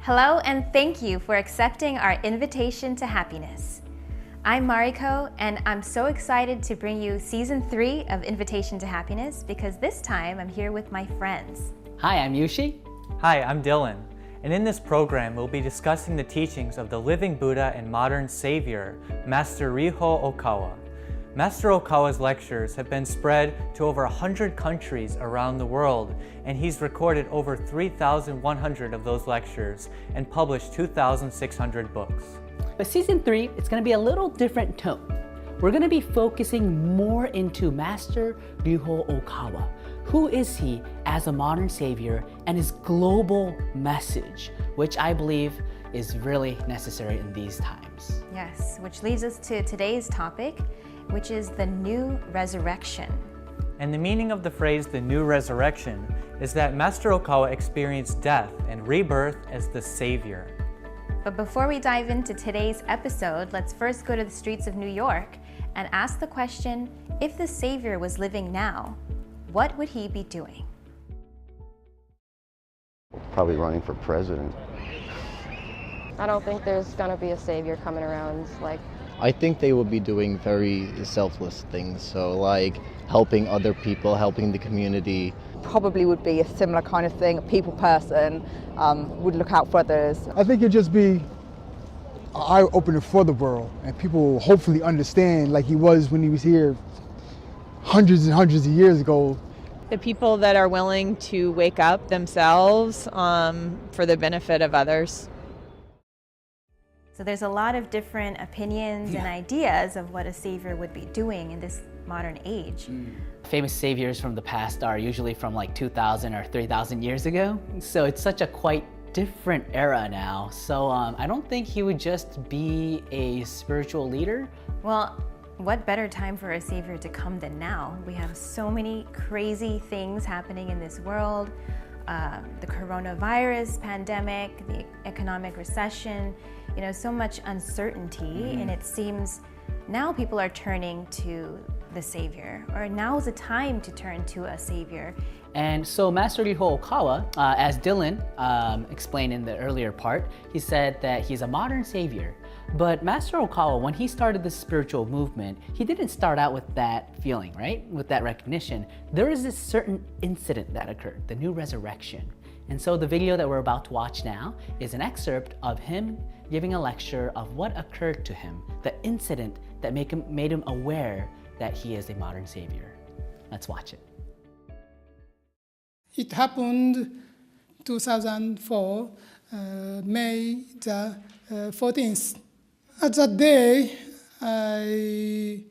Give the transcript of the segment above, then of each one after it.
Hello, and thank you for accepting our invitation to happiness. I'm Mariko, and I'm so excited to bring you Season 3 of Invitation to Happiness because this time I'm here with my friends. Hi, I'm Yushi. Hi, I'm Dylan. And in this program, we'll be discussing the teachings of the living Buddha and modern savior, Master Riho Okawa. Master Okawa's lectures have been spread to over 100 countries around the world, and he's recorded over 3,100 of those lectures and published 2,600 books. But Season 3, it's going to be a little different tone. We're going to be focusing more into Master Riho Okawa. Who is he as a modern savior and his global message, which I believe is really necessary in these times. Yes, which leads us to today's topic, which is the new resurrection. And the meaning of the phrase, the new resurrection, is that Master Okawa experienced death and rebirth as the savior. But before we dive into today's episode, let's first go to the streets of New York and ask the question, if the savior was living now, what would he be doing? Probably running for president. I don't think there's gonna be a savior coming around. I think they would be doing very selfless things, so like helping other people, helping the community. Probably would be a similar kind of thing, a people person, would look out for others. I think it'd just be an eye-opener for the world, and people will hopefully understand like he was when he was here hundreds and hundreds of years ago. The people that are willing to wake up themselves for the benefit of others. So there's a lot of different opinions and ideas of what a savior would be doing in this modern age. Famous saviors from the past are usually from like 2,000 or 3,000 years ago. So it's such a quite different era now. So I don't think he would just be a spiritual leader. Well, what better time for a savior to come than now? We have so many crazy things happening in this world. The coronavirus pandemic, the economic recession, so much uncertainty, and it seems now people are turning to the savior, or now is the time to turn to a savior. And so Master Riho Okawa, as Dylan explained in the earlier part, he said that he's a modern savior. But Master Okawa, when he started the spiritual movement, he didn't start out with that feeling, right? With that recognition. There is this certain incident that occurred, the new resurrection. And so the video that we're about to watch now is an excerpt of him giving a lecture of what occurred to him, the incident that made him aware that he is a modern savior. Let's watch it. It happened 2004, May the 14th. At that day, I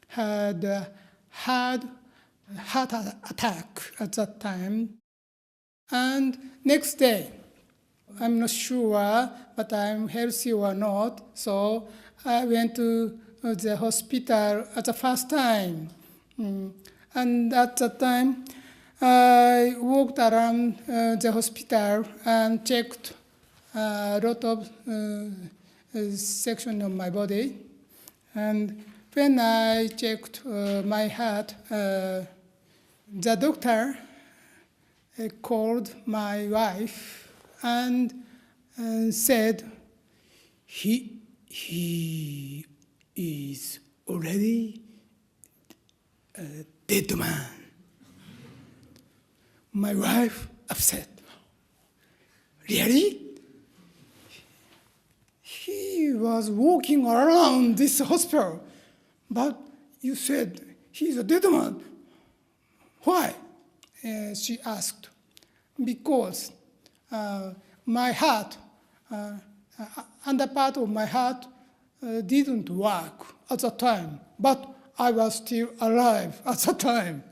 had a heart attack at that time. And next day, I'm not sure, but I'm healthy or not. So I went to the hospital at the first time. And at that time, I walked around the hospital and checked a lot of section of my body. And when I checked my heart, the doctor called my wife and said, he is already a dead man. My wife upset. Really? He was walking around this hospital, but you said he's a dead man. Why? She asked. Because my heart, under part of my heart didn't work at the time, but I was still alive at the time.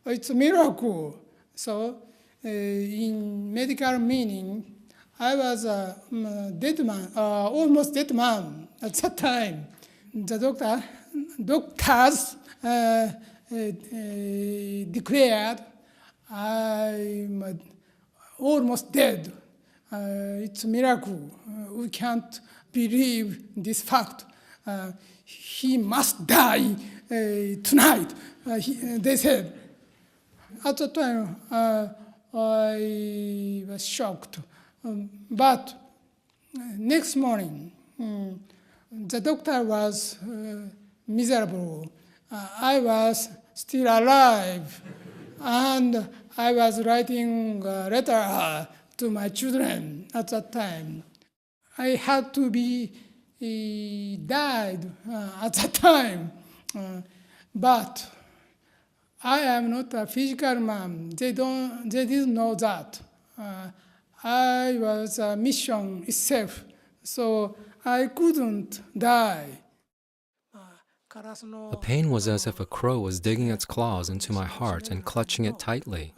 It's a miracle. So in medical meaning, I was a dead man, almost dead man at that time. The doctors declared I'm almost dead. It's a miracle. We can't believe this fact. He must die tonight, they said. At the time, I was shocked. But next morning, the doctor was miserable. I was still alive, and I was writing a letter to my children at that time. I had to be died at that time, but I am not a physical man. They didn't know that. I was a mission itself, so I couldn't die. The pain was as if a crow was digging its claws into my heart and clutching it tightly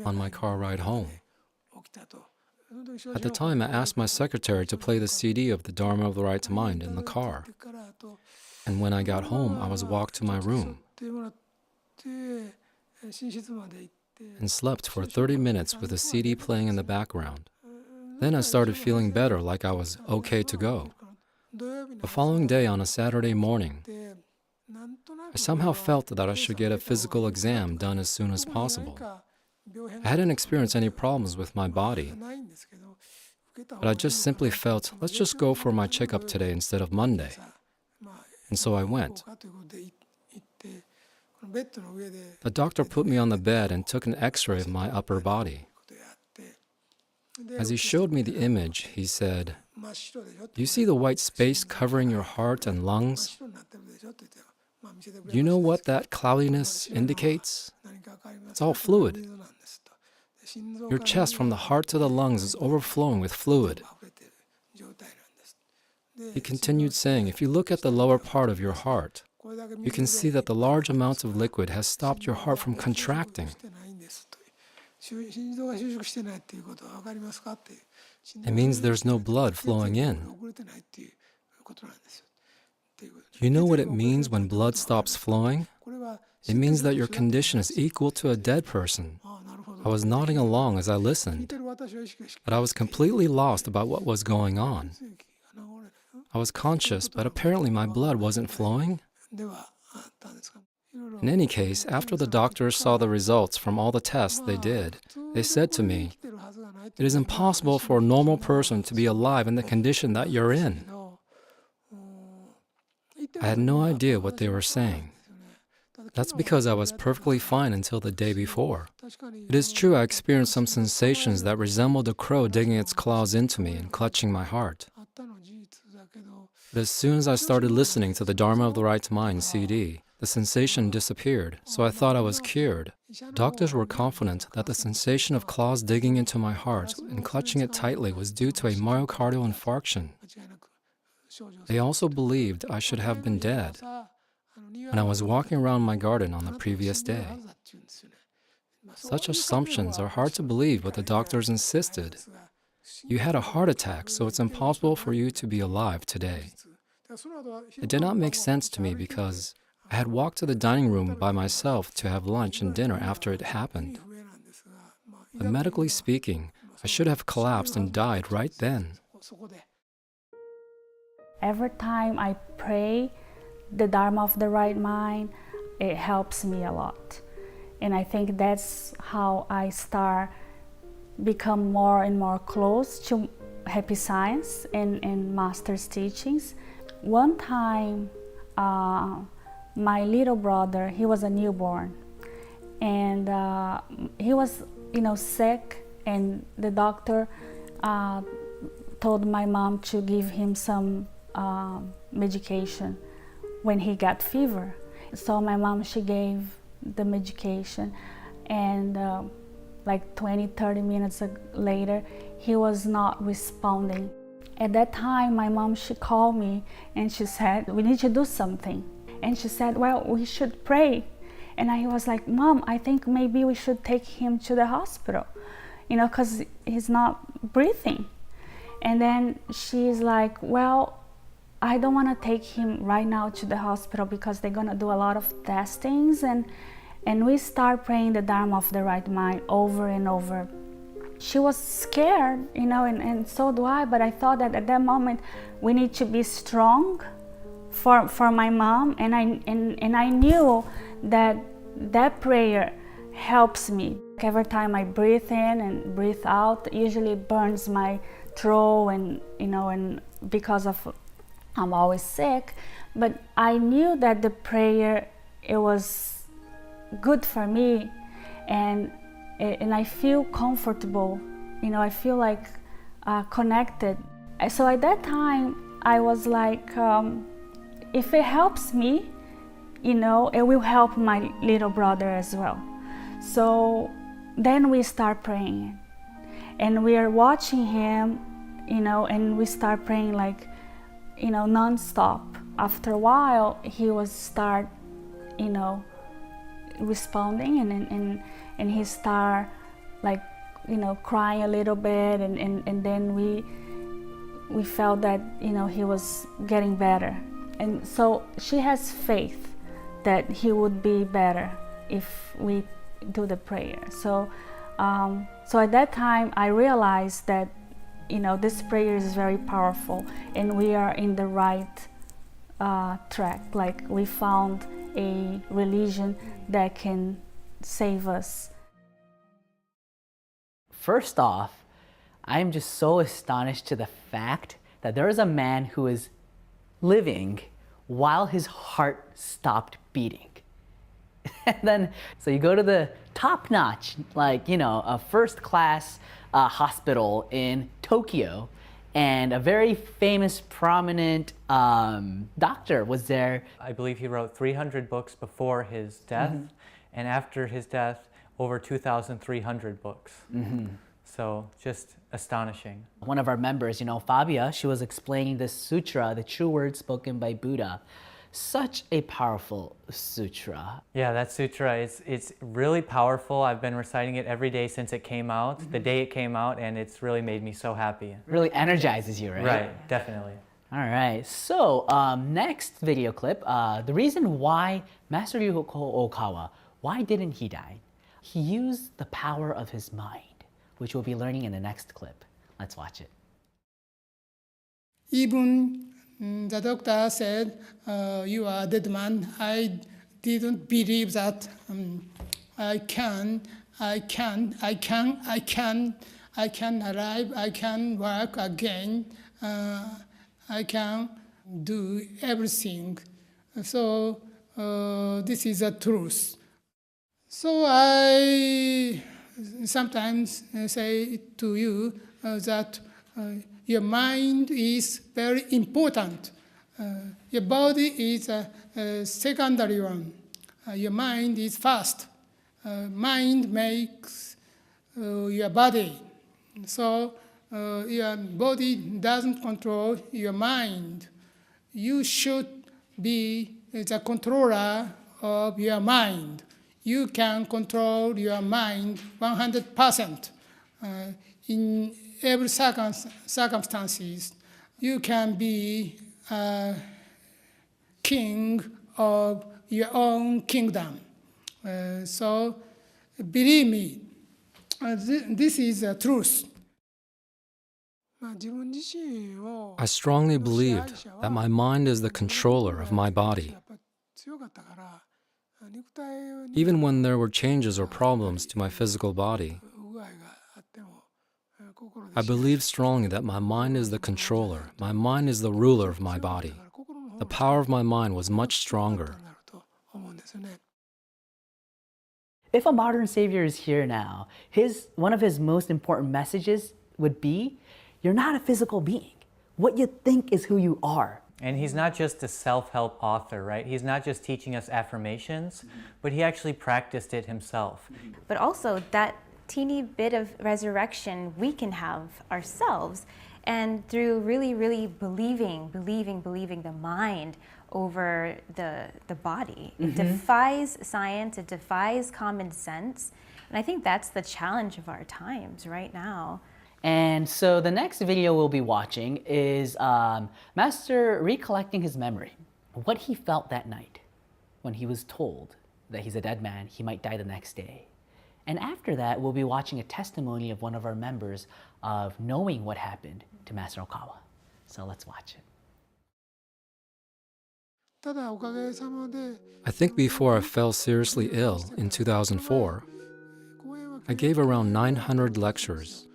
on my car ride home. At the time, I asked my secretary to play the CD of the Dharma of the Right Mind in the car. And when I got home, I was walked to my room and slept for 30 minutes with the CD playing in the background. Then I started feeling better, like I was okay to go. The following day, on a Saturday morning, I somehow felt that I should get a physical exam done as soon as possible. I hadn't experienced any problems with my body, but I just simply felt, let's just go for my checkup today instead of Monday. And so I went. The doctor put me on the bed and took an x-ray of my upper body. As he showed me the image, he said, "Do you see the white space covering your heart and lungs? Do you know what that cloudiness indicates? It's all fluid. Your chest from the heart to the lungs is overflowing with fluid." He continued saying, if you look at the lower part of your heart, you can see that the large amount of liquid has stopped your heart from contracting. It means there's no blood flowing in. Do you know what it means when blood stops flowing? It means that your condition is equal to a dead person. I was nodding along as I listened, but I was completely lost about what was going on. I was conscious, but apparently my blood wasn't flowing. In any case, after the doctors saw the results from all the tests they did, they said to me, "It is impossible for a normal person to be alive in the condition that you're in." I had no idea what they were saying. That's because I was perfectly fine until the day before. It is true I experienced some sensations that resembled a crow digging its claws into me and clutching my heart. But as soon as I started listening to the Dharma of the Right Mind CD, the sensation disappeared, so I thought I was cured. Doctors were confident that the sensation of claws digging into my heart and clutching it tightly was due to a myocardial infarction. They also believed I should have been dead when I was walking around my garden on the previous day. Such assumptions are hard to believe, but the doctors insisted. You had a heart attack, so it's impossible for you to be alive today. It did not make sense to me because I had walked to the dining room by myself to have lunch and dinner after it happened. But medically speaking, I should have collapsed and died right then. Every time I pray the Dharma of the Right Mind, it helps me a lot. And I think that's how I become more and more close to Happy Science and Master's teachings. One time, my little brother, he was a newborn, and he was, sick, and the doctor told my mom to give him some medication when he got fever. So my mom, she gave the medication, and like 20-30 minutes later, he was not responding. At that time, my mom, she called me and she said, "We need to do something." And she said, "Well, we should pray." And I was like, "Mom, I think maybe we should take him to the hospital, because he's not breathing." And then she's like, "Well, I don't want to take him right now to the hospital because they're going to do a lot of testings." And we start praying the Dharma of the Right Mind over and over. She was scared, and so do I, but I thought that at that moment we need to be strong for my mom, and I knew that prayer helps me. Every time I breathe in and breathe out, it usually burns my throw, and and because of I'm always sick, but I knew that the prayer, it was good for me, and I feel comfortable, I feel like connected. So at that time I was like, if it helps me, it will help my little brother as well. So then we start praying, and we are watching him, and we start praying like, non-stop. After a while, he was start, responding, and he start like, crying a little bit, and then we felt that, he was getting better. And so she has faith that he would be better if we do the prayer. So at that time I realized that, this prayer is very powerful, and we are in the right track. Like, we found a religion that can save us. First off, I'm just so astonished to the fact that there is a man who is living while his heart stopped beating. And then, so you go to the top-notch, like, a first-class hospital in Tokyo, and a very famous, prominent doctor was there. I believe he wrote 300 books before his death, and after his death, over 2,300 books. So just astonishing. One of our members, Fabia, she was explaining this sutra, the true words spoken by Buddha. Such a powerful sutra. Yeah, that sutra, it's really powerful. I've been reciting it every day since it came out, the day it came out, and it's really made me so happy. Really energizes you, right? Right, definitely. All right, so next video clip, the reason why Master Ryuho Okawa, why didn't he die? He used the power of his mind, which we'll be learning in the next clip. Let's watch it. Even the doctor said, you are a dead man. I didn't believe that I can arrive, I can work again, I can do everything. So this is the truth. So I sometimes say to you that your mind is very important. Your body is a secondary one. Your mind is first. Mind makes your body. So your body doesn't control your mind. You should be the controller of your mind. You can control your mind 100%. In every circumstances, you can be king of your own kingdom. So believe me, this is the truth. I strongly believed that my mind is the controller of my body. Even when there were changes or problems to my physical body, I believed strongly that my mind is the controller. My mind is the ruler of my body. The power of my mind was much stronger. If a modern savior is here now, one of his most important messages would be, you're not a physical being. What you think is who you are. And he's not just a self-help author, right? He's not just teaching us affirmations, but he actually practiced it himself. But also that teeny bit of resurrection we can have ourselves, and through really believing the mind over the body. It defies science, it defies common sense, and I think that's the challenge of our times right now. And so the next video we'll be watching is Master recollecting his memory, what he felt that night when he was told that he's a dead man, he might die the next day. And after that, we'll be watching a testimony of one of our members of knowing what happened to Master Okawa. So let's watch it. I think before I fell seriously ill in 2004, I gave around 900 lectures.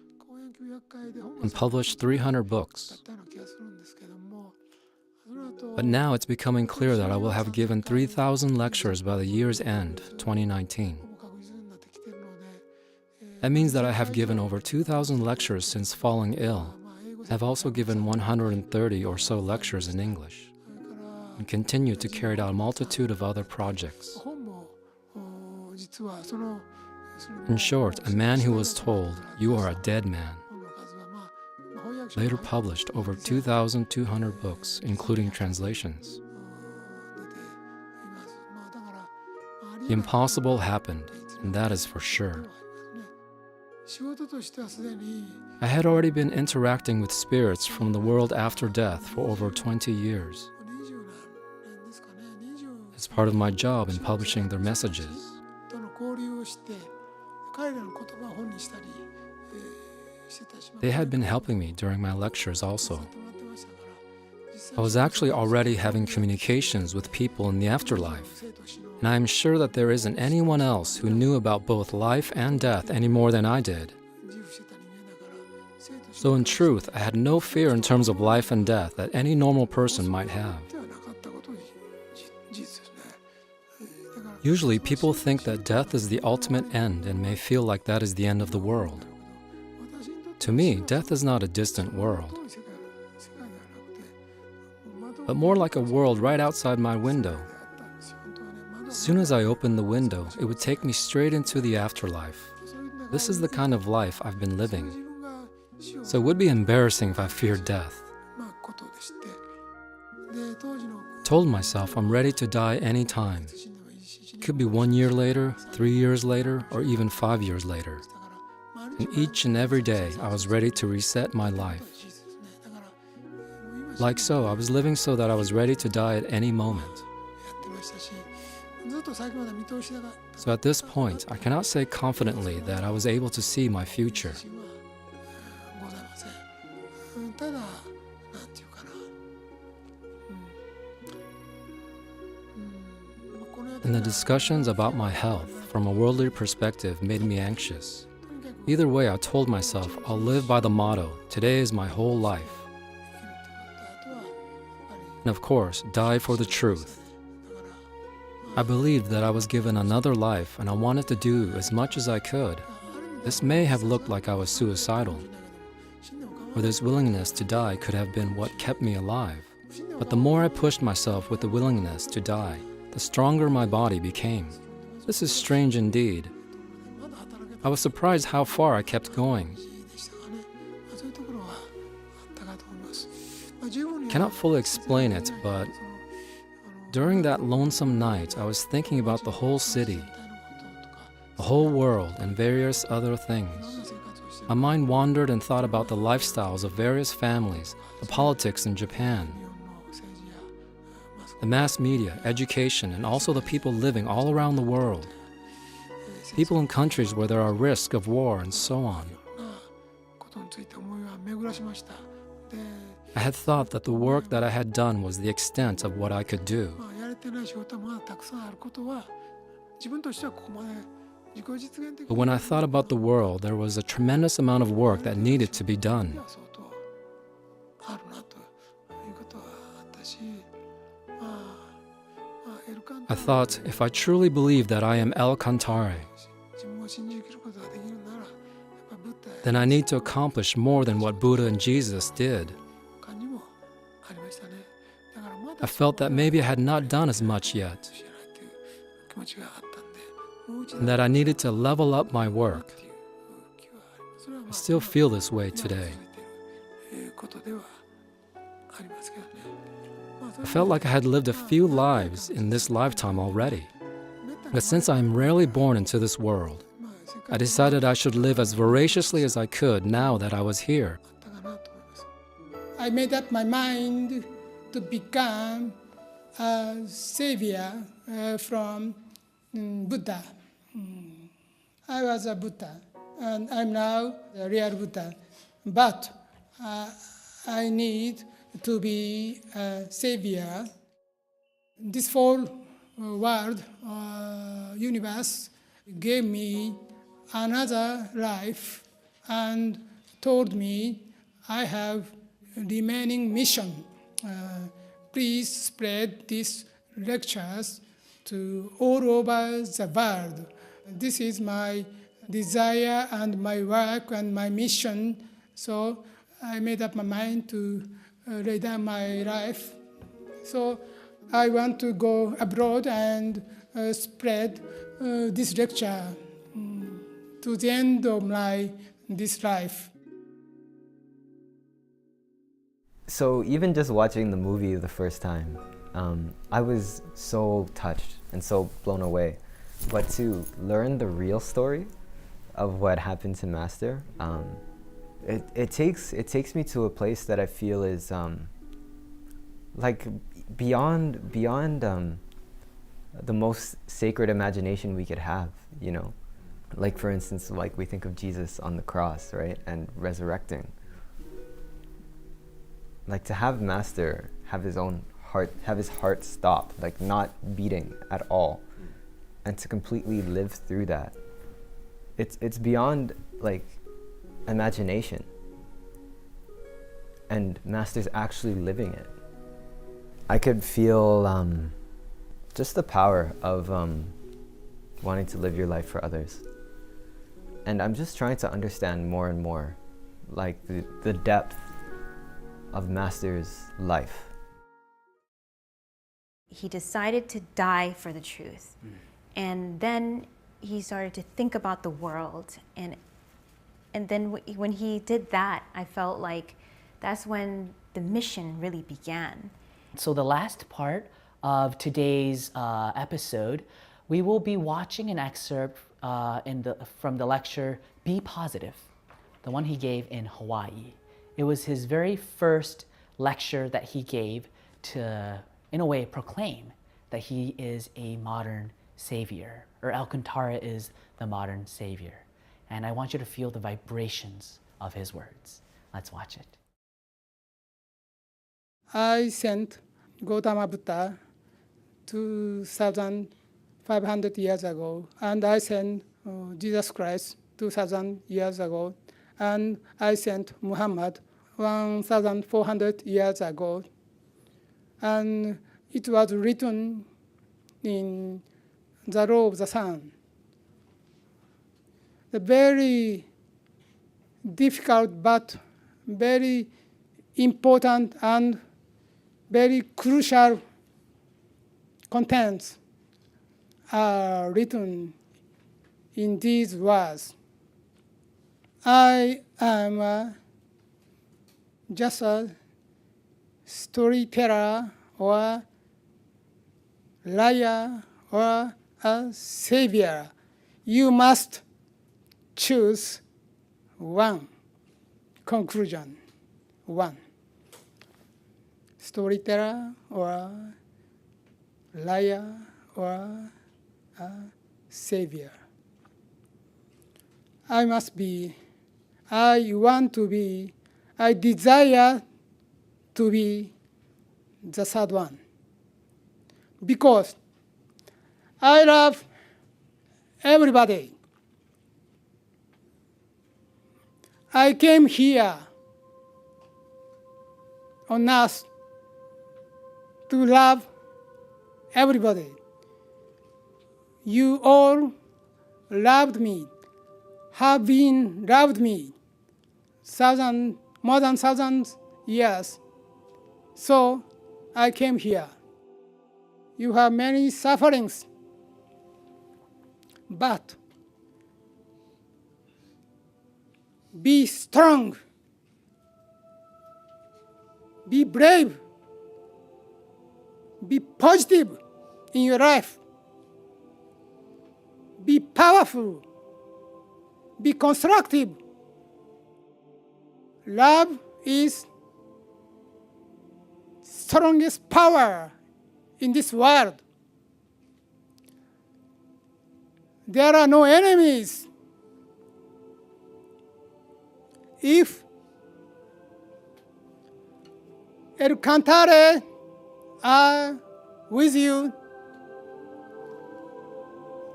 and published 300 books. But now it's becoming clear that I will have given 3,000 lectures by the year's end, 2019. That means that I have given over 2,000 lectures since falling ill. I have also given 130 or so lectures in English, and continue to carry out a multitude of other projects. In short, a man who was told, "You are a dead man," later published over 2,200 books, including translations. The impossible happened, and that is for sure. I had already been interacting with spirits from the world after death for over 20 years. It's part of my job in publishing their messages. They had been helping me during my lectures also. I was actually already having communications with people in the afterlife, and I am sure that there isn't anyone else who knew about both life and death any more than I did. So in truth, I had no fear in terms of life and death that any normal person might have. Usually people think that death is the ultimate end and may feel like that is the end of the world. To me, death is not a distant world, but more like a world right outside my window. As soon as I opened the window, it would take me straight into the afterlife. This is the kind of life I've been living. So it would be embarrassing if I feared death. I told myself I'm ready to die any time. It could be 1 year later, 3 years later, or even 5 years later. And each and every day, I was ready to reset my life. Like so, I was living so that I was ready to die at any moment. So at this point, I cannot say confidently that I was able to see my future. And the discussions about my health from a worldly perspective made me anxious. Either way, I told myself I'll live by the motto, today is my whole life. And of course, die for the truth. I believed that I was given another life and I wanted to do as much as I could. This may have looked like I was suicidal, or this willingness to die could have been what kept me alive. But the more I pushed myself with the willingness to die, the stronger my body became. This is strange indeed. I was surprised how far I kept going. Cannot fully explain it, but during that lonesome night, I was thinking about the whole city, the whole world, and various other things. My mind wandered and thought about the lifestyles of various families, the politics in Japan, the mass media, education, and also the people living all around the world. People in countries where there are risks of war and so on. I had thought that the work that I had done was the extent of what I could do. But when I thought about the world, there was a tremendous amount of work that needed to be done. I thought, if I truly believe that I am El Cantare, then I need to accomplish more than what Buddha and Jesus did. I felt that maybe I had not done as much yet, and that I needed to level up my work. I still feel this way today. I felt like I had lived a few lives in this lifetime already. But since I am rarely born into this world, I decided I should live as voraciously as I could now that I was here. I made up my mind to become a savior from Buddha. I was a Buddha, and I'm now a real Buddha. But I need to be a savior. This whole world, universe, gave me another life and told me I have remaining mission. Please spread these lectures to all over the world. This is my desire and my work and my mission. So I made up my mind to lay down my life. So I want to go abroad and spread this lecture to the end of this life. So even just watching the movie the first time, I was so touched and so blown away. But to learn the real story of what happened to Master, it takes me to a place that I feel is like beyond the most sacred imagination we could have, you know? Like for instance, like we think of Jesus on the cross, right? And resurrecting. Like to have Master have his own heart, have his heart stop, like not beating at all, and to completely live through that. It's beyond like imagination. And Master's actually living it. I could feel just the power of wanting to live your life for others. And I'm just trying to understand more and more, like the depth of Master's life. He decided to die for the truth. And then he started to think about the world. And then when he did that, I felt like that's when the mission really began. So the last part of today's episode, we will be watching an excerpt from the lecture, Be Positive, the one he gave in Hawaii. It was his very first lecture that he gave to, in a way, proclaim that he is a modern savior, or Alcantara is the modern savior. And I want you to feel the vibrations of his words. Let's watch it. I sent Gautama Buddha 2,500 years ago, and I sent Jesus Christ 2,000 years ago, and I sent Muhammad 1,400 years ago. And it was written in the law of the sun. The very difficult but very important and very crucial contents are written in these words. I am just a storyteller or liar or a savior. You must choose one. Conclusion, one. Storyteller or liar or a savior. I must be, I want to be, I desire to be the third one. Because I love everybody. I came here on earth to love everybody. You all loved me, have been loved me more than 1,000 years. So I came here. You have many sufferings, but be strong, be brave, be positive in your life, be powerful, be constructive. Love is strongest power in this world. There are no enemies. If El Cantare are with you,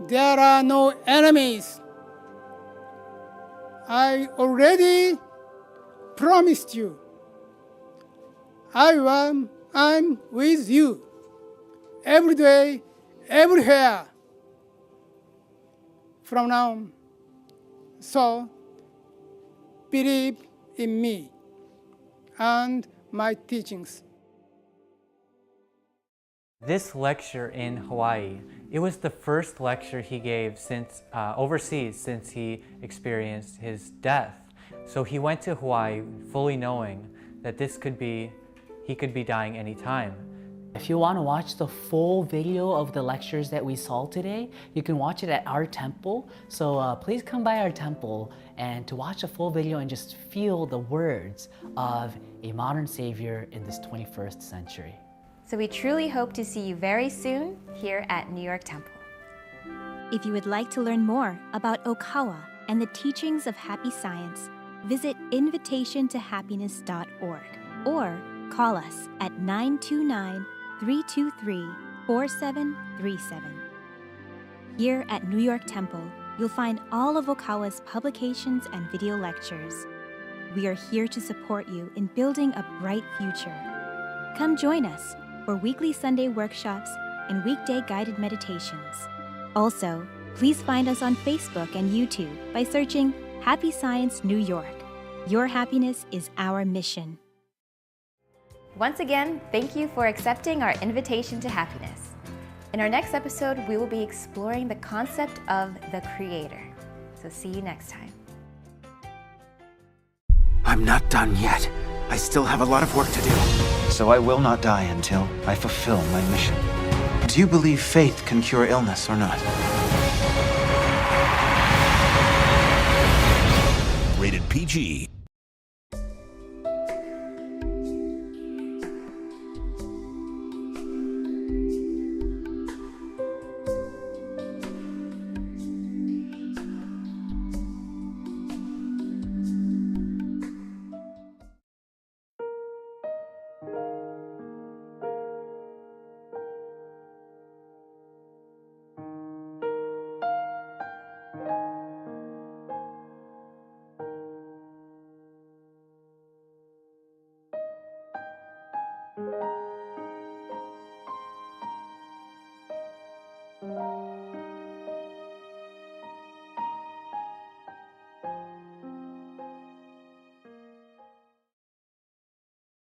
there are no enemies. I already promised you. I'm with you every day, everywhere from now on. So believe in me and my teachings. This lecture in Hawaii, it was the first lecture he gave since overseas since he experienced his death. So he went to Hawaii fully knowing that he could be dying anytime. If you want to watch the full video of the lectures that we saw today, you can watch it at our temple. So please come by our temple and to watch a full video and just feel the words of a modern savior in this 21st century. So we truly hope to see you very soon here at New York Temple. If you would like to learn more about Okawa and the teachings of happy science, visit invitationtohappiness.org or call us at 929-323-4737. Here at New York Temple, you'll find all of Okawa's publications and video lectures. We are here to support you in building a bright future. Come join us for weekly Sunday workshops and weekday guided meditations. Also, please find us on Facebook and YouTube by searching Happy Science New York. Your happiness is our mission. Once again, thank you for accepting our invitation to happiness. In our next episode, we will be exploring the concept of the Creator. So see you next time. I'm not done yet. I still have a lot of work to do. So I will not die until I fulfill my mission. Do you believe faith can cure illness or not? Rated PG.